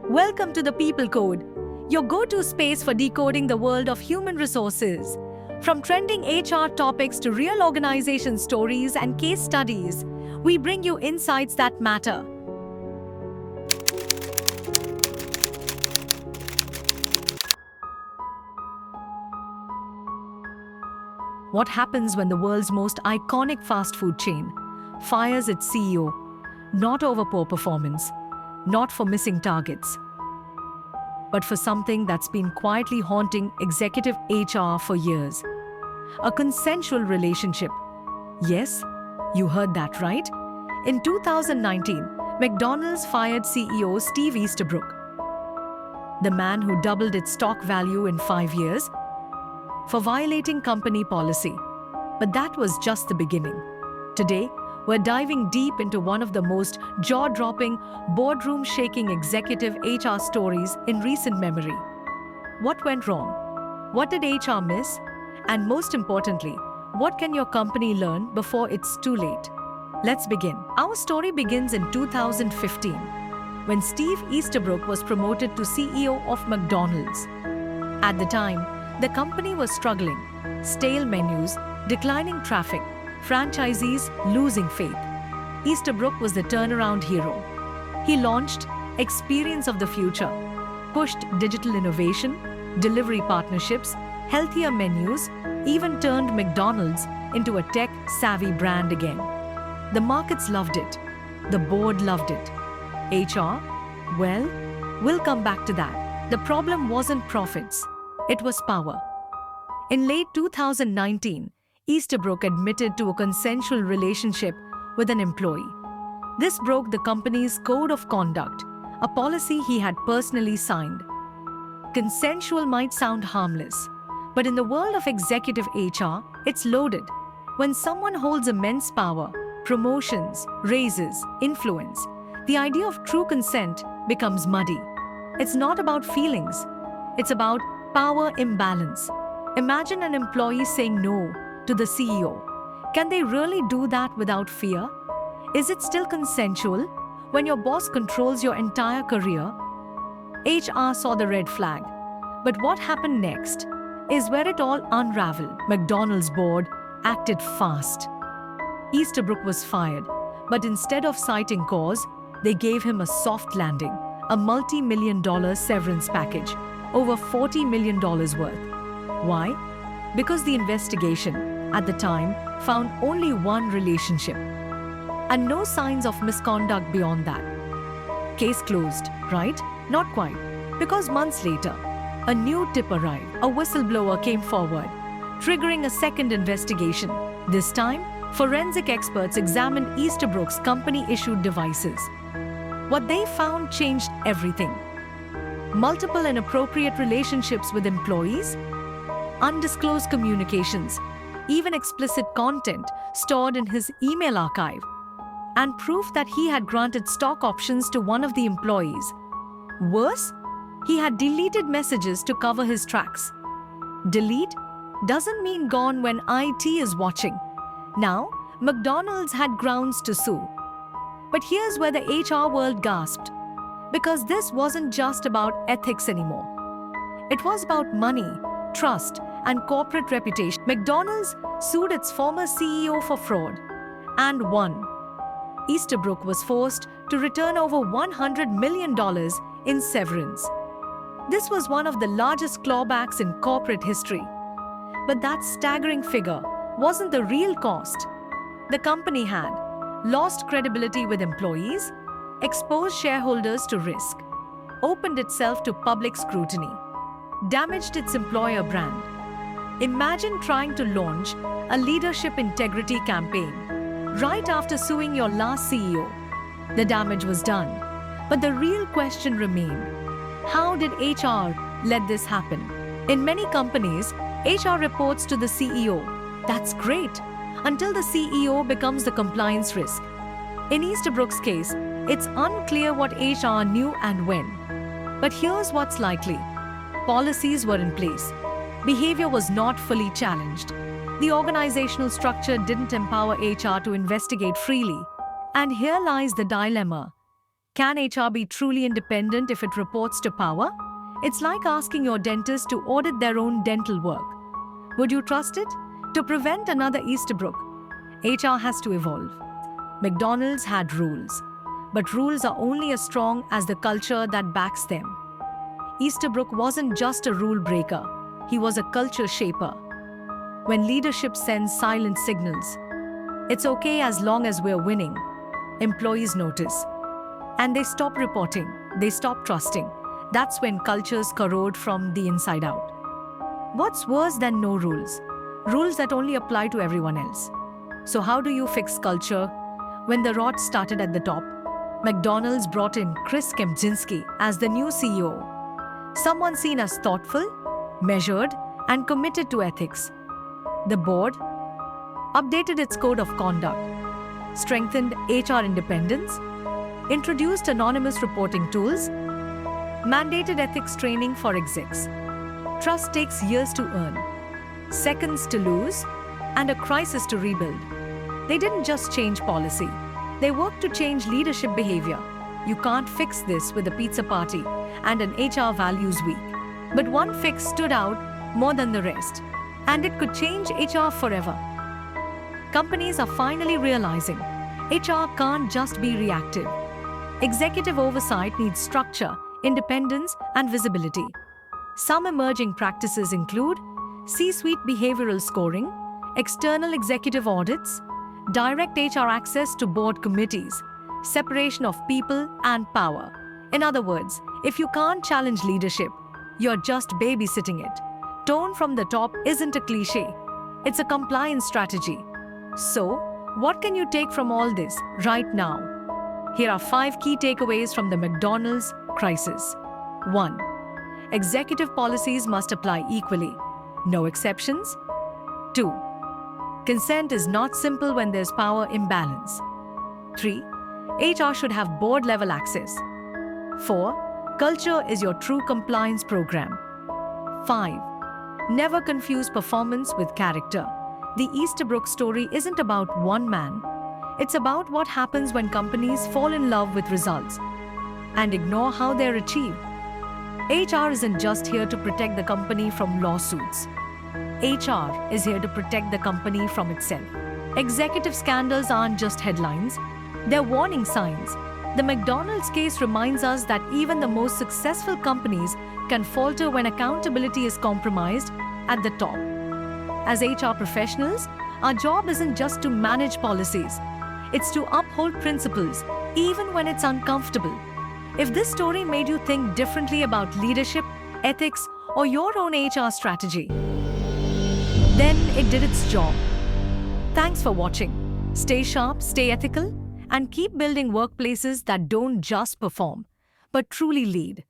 Welcome to the People Code, your go-to space for decoding the world of human resources. From trending HR topics to real organization stories and case studies, we bring you insights that matter. What happens when the world's most iconic fast food chain fires its CEO? Not over poor performance, not for missing targets, but for something that's been quietly haunting executive HR for years. A consensual relationship. Yes, you heard that right. In 2019, McDonald's fired CEO Steve Easterbrook, the man who doubled its stock value in 5 years, for violating company policy. But that was just the beginning. Today, we're diving deep into one of the most jaw-dropping, boardroom-shaking executive HR stories in recent memory. What went wrong? What did HR miss? And most importantly, what can your company learn before it's too late? Let's begin. Our story begins in 2015, when Steve Easterbrook was promoted to CEO of McDonald's. At the time, the company was struggling. Stale menus, declining traffic, franchisees losing faith. Easterbrook was the turnaround hero. He launched Experience of the Future, pushed digital innovation, delivery partnerships, healthier menus, even turned McDonald's into a tech-savvy brand again. The markets loved it. The board loved it. HR? Well, we'll come back to that. The problem wasn't profits. It was power. In late 2019, Easterbrook admitted to a consensual relationship with an employee. This broke the company's code of conduct, a policy he had personally signed. Consensual might sound harmless, but in the world of executive HR, it's loaded. When someone holds immense power, promotions, raises, influence, the idea of true consent becomes muddy. It's not about feelings. It's about power imbalance. Imagine an employee saying no to the CEO. Can they really do that without fear? Is it still consensual when your boss controls your entire career? HR saw the red flag. But what happened next is where it all unraveled. McDonald's board acted fast. Easterbrook was fired, but instead of citing cause, they gave him a soft landing, a multi-million-dollar severance package, over $40 million worth. Why? Because the investigation, at the time, found only one relationship, and no signs of misconduct beyond that. Case closed, right? Not quite, because months later, a new tip arrived. A whistleblower came forward, triggering a second investigation. This time, forensic experts examined Easterbrook's company-issued devices. What they found changed everything. Multiple inappropriate relationships with employees, undisclosed communications, even explicit content stored in his email archive, and proof that he had granted stock options to one of the employees. Worse, he had deleted messages to cover his tracks. Delete doesn't mean gone when IT is watching. Now, McDonald's had grounds to sue. But here's where the HR world gasped, because this wasn't just about ethics anymore. It was about money, trust, and corporate reputation. McDonald's sued its former CEO for fraud and won. Easterbrook was forced to return over $100 million in severance. This was one of the largest clawbacks in corporate history. But that staggering figure wasn't the real cost. The company had lost credibility with employees, exposed shareholders to risk, opened itself to public scrutiny, damaged its employer brand. Imagine trying to launch a leadership integrity campaign right after suing your last CEO. The damage was done, but the real question remained: how did HR let this happen? In many companies, HR reports to the CEO. That's great, until the CEO becomes the compliance risk. In Easterbrook's case, it's unclear what HR knew and when. But here's what's likely. Policies were in place. Behavior was not fully challenged. The organizational structure didn't empower HR to investigate freely. And here lies the dilemma. Can HR be truly independent if it reports to power? It's like asking your dentist to audit their own dental work. Would you trust it? To prevent another Easterbrook, HR has to evolve. McDonald's had rules, but rules are only as strong as the culture that backs them. Easterbrook wasn't just a rule breaker, he was a culture shaper. When leadership sends silent signals, it's okay as long as we're winning, employees notice. And they stop reporting, they stop trusting. That's when cultures corrode from the inside out. What's worse than no rules? Rules that only apply to everyone else. So how do you fix culture? When the rot started at the top, McDonald's brought in Chris Kempczynski as the new CEO. Someone seen as thoughtful, measured, and committed to ethics. The board updated its code of conduct, strengthened HR independence, introduced anonymous reporting tools, mandated ethics training for execs. Trust takes years to earn, seconds to lose, and a crisis to rebuild. They didn't just change policy, they worked to change leadership behavior. You can't fix this with a pizza party and an HR values week. But one fix stood out more than the rest, and it could change HR forever. Companies are finally realizing HR can't just be reactive. Executive oversight needs structure, independence, and visibility. Some emerging practices include C-suite behavioral scoring, external executive audits, direct HR access to board committees, separation of people and power. In other words, if you can't challenge leadership, you're just babysitting it. Tone from the top isn't a cliche, it's a compliance strategy. So, what can you take from all this right now? Here are 5 key takeaways from the McDonald's crisis. 1. Executive policies must apply equally. No exceptions. 2. Consent is not simple when there's power imbalance. 3. HR should have board-level access. 4. Culture is your true compliance program. 5. Never confuse performance with character. The Easterbrook story isn't about one man. It's about what happens when companies fall in love with results and ignore how they're achieved. HR isn't just here to protect the company from lawsuits. HR is here to protect the company from itself. Executive scandals aren't just headlines, they're warning signs. The McDonald's case reminds us that even the most successful companies can falter when accountability is compromised at the top. As HR professionals, our job isn't just to manage policies, it's to uphold principles, even when it's uncomfortable. If this story made you think differently about leadership, ethics, or your own HR strategy, then it did its job. Thanks for watching. Stay sharp, stay ethical, and keep building workplaces that don't just perform, but truly lead.